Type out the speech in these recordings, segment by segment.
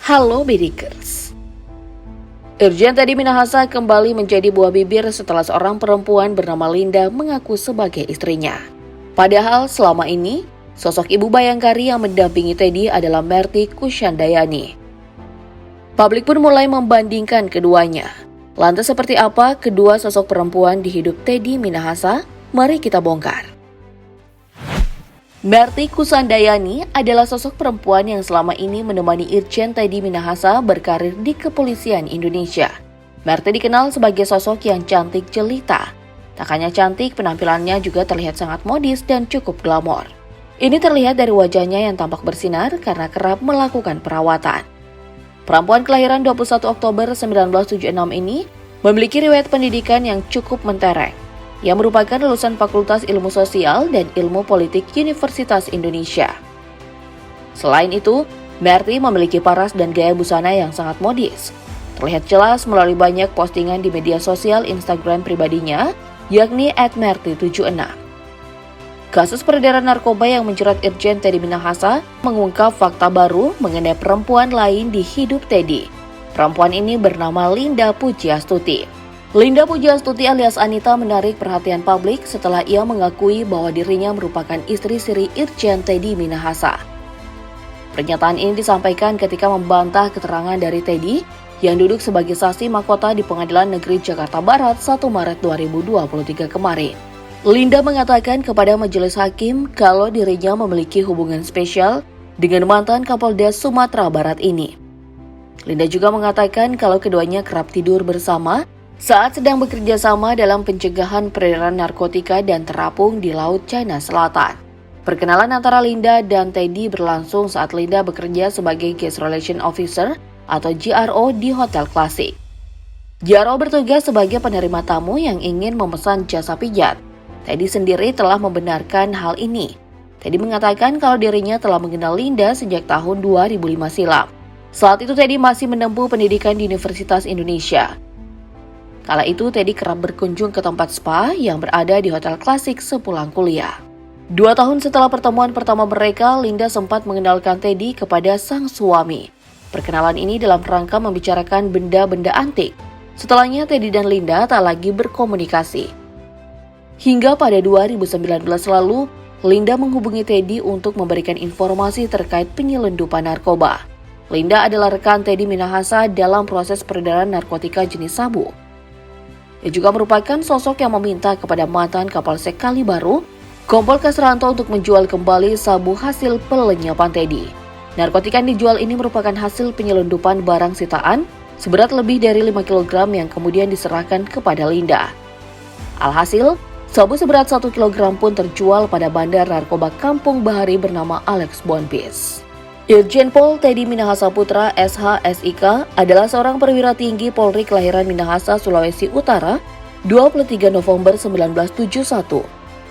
Halo Bidikers. Irjen Teddy Minahasa kembali menjadi buah bibir setelah seorang perempuan bernama Linda mengaku sebagai istrinya. Padahal selama ini, sosok ibu bayangkari yang mendampingi Teddy adalah Merty Kushandayani. Publik pun mulai membandingkan keduanya. Lantas seperti apa kedua sosok perempuan di hidup Teddy Minahasa? Mari kita bongkar. Merty Kushandayani adalah sosok perempuan yang selama ini menemani Irjen Teddy Minahasa berkarir di kepolisian Indonesia. Merty dikenal sebagai sosok yang cantik jelita. Tak hanya cantik, penampilannya juga terlihat sangat modis dan cukup glamor. Ini terlihat dari wajahnya yang tampak bersinar karena kerap melakukan perawatan. Perempuan kelahiran 21 Oktober 1976 ini memiliki riwayat pendidikan yang cukup mentereng. Yang merupakan lulusan Fakultas Ilmu Sosial dan Ilmu Politik Universitas Indonesia. Selain itu, Merty memiliki paras dan gaya busana yang sangat modis. Terlihat jelas melalui banyak postingan di media sosial Instagram pribadinya, yakni @merty76. Kasus peredaran narkoba yang menjerat Irjen Teddy Minahasa mengungkap fakta baru mengenai perempuan lain di hidup Teddy. Perempuan ini bernama Linda Pujiastuti. Linda Pujiastuti alias Anita menarik perhatian publik setelah ia mengakui bahwa dirinya merupakan istri siri Irjen Teddy Minahasa. Pernyataan ini disampaikan ketika membantah keterangan dari Teddy yang duduk sebagai saksi mahkota di Pengadilan Negeri Jakarta Barat 1 Maret 2023 kemarin. Linda mengatakan kepada majelis hakim kalau dirinya memiliki hubungan spesial dengan mantan Kapolda Sumatera Barat ini. Linda juga mengatakan kalau keduanya kerap tidur bersama saat sedang bekerja sama dalam pencegahan peredaran narkotika dan terapung di Laut Cina Selatan. Perkenalan antara Linda dan Teddy berlangsung saat Linda bekerja sebagai Guest Relation Officer atau GRO di Hotel Klasik. GRO bertugas sebagai penerima tamu yang ingin memesan jasa pijat. Teddy sendiri telah membenarkan hal ini. Teddy mengatakan kalau dirinya telah mengenal Linda sejak tahun 2005 silam. Saat itu Teddy masih menempuh pendidikan di Universitas Indonesia. Kala itu Teddy kerap berkunjung ke tempat spa yang berada di Hotel Klasik sepulang kuliah. 2 tahun setelah pertemuan pertama mereka, Linda sempat mengenalkan Teddy kepada sang suami. Perkenalan ini dalam rangka membicarakan benda-benda antik. Setelahnya Teddy dan Linda tak lagi berkomunikasi. Hingga pada 2019 lalu, Linda menghubungi Teddy untuk memberikan informasi terkait penyelundupan narkoba. Linda adalah rekan Teddy Minahasa dalam proses peredaran narkotika jenis sabu. Ia juga merupakan sosok yang meminta kepada mantan Kapolsek Kalibaru, Kompol Kasranto untuk menjual kembali sabu hasil pelenyapan Teddy. Narkotika yang dijual ini merupakan hasil penyelundupan barang sitaan seberat lebih dari 5 kg yang kemudian diserahkan kepada Linda. Alhasil, sabu seberat 1 kg pun terjual pada bandar narkoba Kampung Bahari bernama Alex Bonpis. Irjen Pol Teddy Minahasa Putra SH.SIK adalah seorang perwira tinggi Polri kelahiran Minahasa, Sulawesi Utara, 23 November 1971.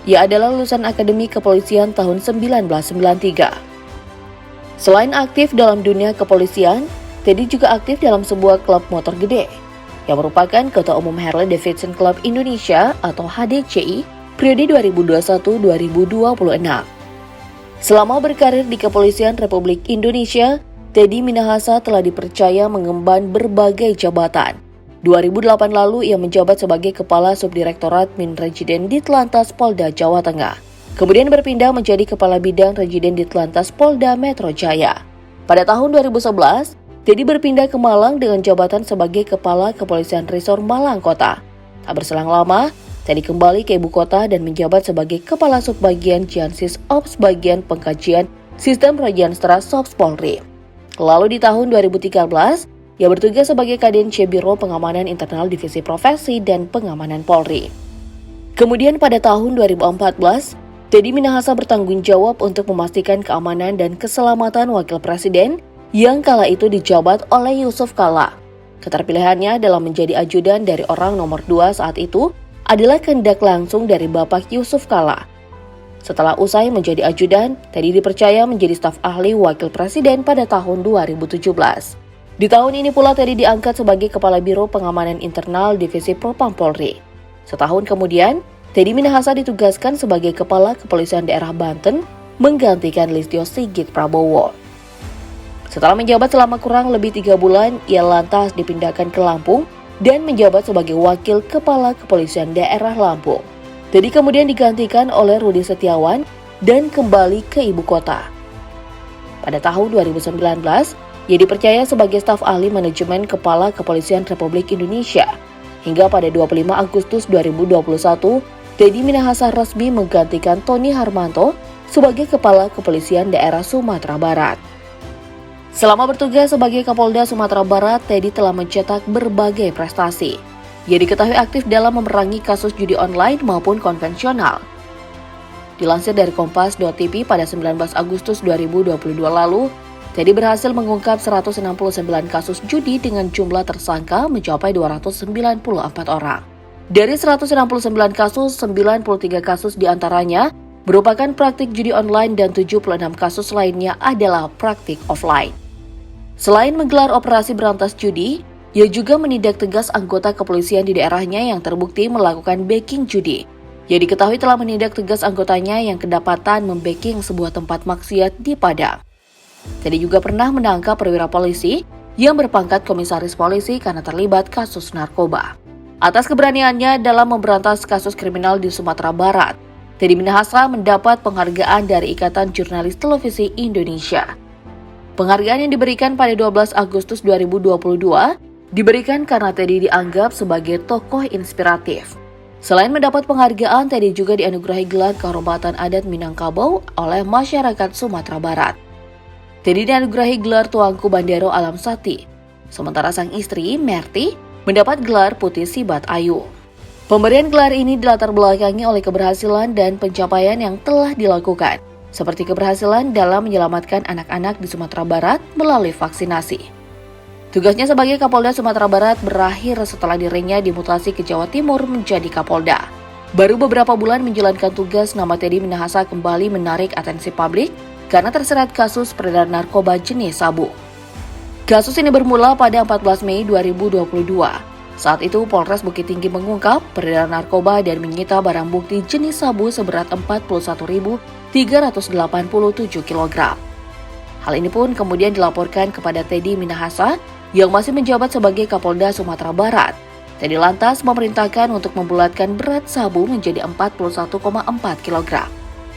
Ia adalah lulusan Akademi Kepolisian tahun 1993. Selain aktif dalam dunia kepolisian, Teddy juga aktif dalam sebuah klub motor gede, yang merupakan Ketua Umum Harley Davidson Club Indonesia atau HDCI periode 2021-2026. Selama berkarir di Kepolisian Republik Indonesia, Teddy Minahasa telah dipercaya mengemban berbagai jabatan. 2008 lalu ia menjabat sebagai Kepala Subdirektorat Minrejiden Ditlantas Polda Jawa Tengah. Kemudian berpindah menjadi Kepala Bidang Rejiden Ditlantas Polda Metro Jaya. Pada tahun 2011, Teddy berpindah ke Malang dengan jabatan sebagai Kepala Kepolisian Resor Malang Kota. Tak berselang lama, Teddy kembali ke ibu kota dan menjabat sebagai Kepala Subbagian Jansis Ops Bagian Pengkajian Sistem Rajenstra Sops Polri. Lalu di tahun 2013, ia bertugas sebagai Kadence Biro Pengamanan Internal Divisi Profesi dan Pengamanan Polri. Kemudian pada tahun 2014, Teddy Minahasa bertanggung jawab untuk memastikan keamanan dan keselamatan Wakil Presiden yang kala itu dijabat oleh Yusuf Kala. Keterpilihannya dalam menjadi ajudan dari orang nomor 2 saat itu adalah kehendak langsung dari Bapak Yusuf Kala. Setelah usai menjadi ajudan, Teddy dipercaya menjadi staf ahli Wakil Presiden pada tahun 2017. Di tahun ini pula Teddy diangkat sebagai Kepala Biro Pengamanan Internal Divisi Propam Polri. Setahun kemudian, Teddy Minahasa ditugaskan sebagai Kepala Kepolisian Daerah Banten, menggantikan Listio Sigit Prabowo. Setelah menjabat selama kurang lebih 3 bulan, ia lantas dipindahkan ke Lampung dan menjabat sebagai Wakil Kepala Kepolisian Daerah Lampung. Teddy kemudian digantikan oleh Rudi Setiawan dan kembali ke ibu kota. Pada tahun 2019, ia dipercaya sebagai staf ahli manajemen Kepala Kepolisian Republik Indonesia. Hingga pada 25 Agustus 2021, Teddy Minahasa resmi menggantikan Tony Harmanto sebagai Kepala Kepolisian Daerah Sumatera Barat. Selama bertugas sebagai Kapolda Sumatera Barat, Teddy telah mencetak berbagai prestasi. Ia diketahui aktif dalam memerangi kasus judi online maupun konvensional. Dilansir dari Kompas.tv pada 19 Agustus 2022 lalu, Teddy berhasil mengungkap 169 kasus judi dengan jumlah tersangka mencapai 294 orang. Dari 169 kasus, 93 kasus diantaranya merupakan praktik judi online dan 76 kasus lainnya adalah praktik offline. Selain menggelar operasi berantas judi, ia juga menindak tegas anggota kepolisian di daerahnya yang terbukti melakukan backing judi. Ia diketahui telah menindak tegas anggotanya yang kedapatan membacking sebuah tempat maksiat di Padang. Teddy juga pernah menangkap perwira polisi yang berpangkat komisaris polisi karena terlibat kasus narkoba. Atas keberaniannya dalam memberantas kasus kriminal di Sumatera Barat, Teddy Minahasa mendapat penghargaan dari Ikatan Jurnalis Televisi Indonesia. Penghargaan yang diberikan pada 12 Agustus 2022 diberikan karena Teddy dianggap sebagai tokoh inspiratif. Selain mendapat penghargaan, Teddy juga dianugerahi gelar kehormatan adat Minangkabau oleh masyarakat Sumatera Barat. Teddy dianugerahi gelar Tuanku Bandero Alam Sati, sementara sang istri, Merti, mendapat gelar Putih Sibat Ayu. Pemberian gelar ini dilatar belakangi oleh keberhasilan dan pencapaian yang telah dilakukan, seperti keberhasilan dalam menyelamatkan anak-anak di Sumatera Barat melalui vaksinasi. Tugasnya sebagai Kapolda Sumatera Barat berakhir setelah dirinya dimutasi ke Jawa Timur menjadi Kapolda. Baru beberapa bulan menjalankan tugas, nama Teddy Minahasa kembali menarik atensi publik karena terseret kasus peredaran narkoba jenis sabu. Kasus ini bermula pada 14 Mei 2022. Saat itu Polres Bukit Tinggi mengungkap peredaran narkoba dan menyita barang bukti jenis sabu seberat 41.387 kg. Hal ini pun kemudian dilaporkan kepada Teddy Minahasa yang masih menjabat sebagai Kapolda Sumatera Barat. Teddy lantas memerintahkan untuk membulatkan berat sabu menjadi 41,4 kg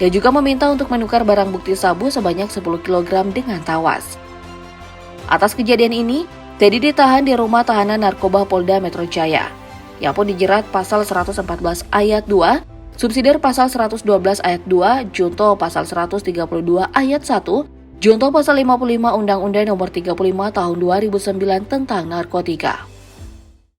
dan juga meminta untuk menukar barang bukti sabu sebanyak 10 kg dengan tawas. Atas kejadian ini, Teddy ditahan di rumah tahanan narkoba Polda Metro Jaya. Ia pun dijerat pasal 114 ayat 2, subsidiar pasal 112 ayat 2, junto pasal 132 ayat 1, junto pasal 55 Undang-Undang Nomor 35 Tahun 2009 tentang narkotika.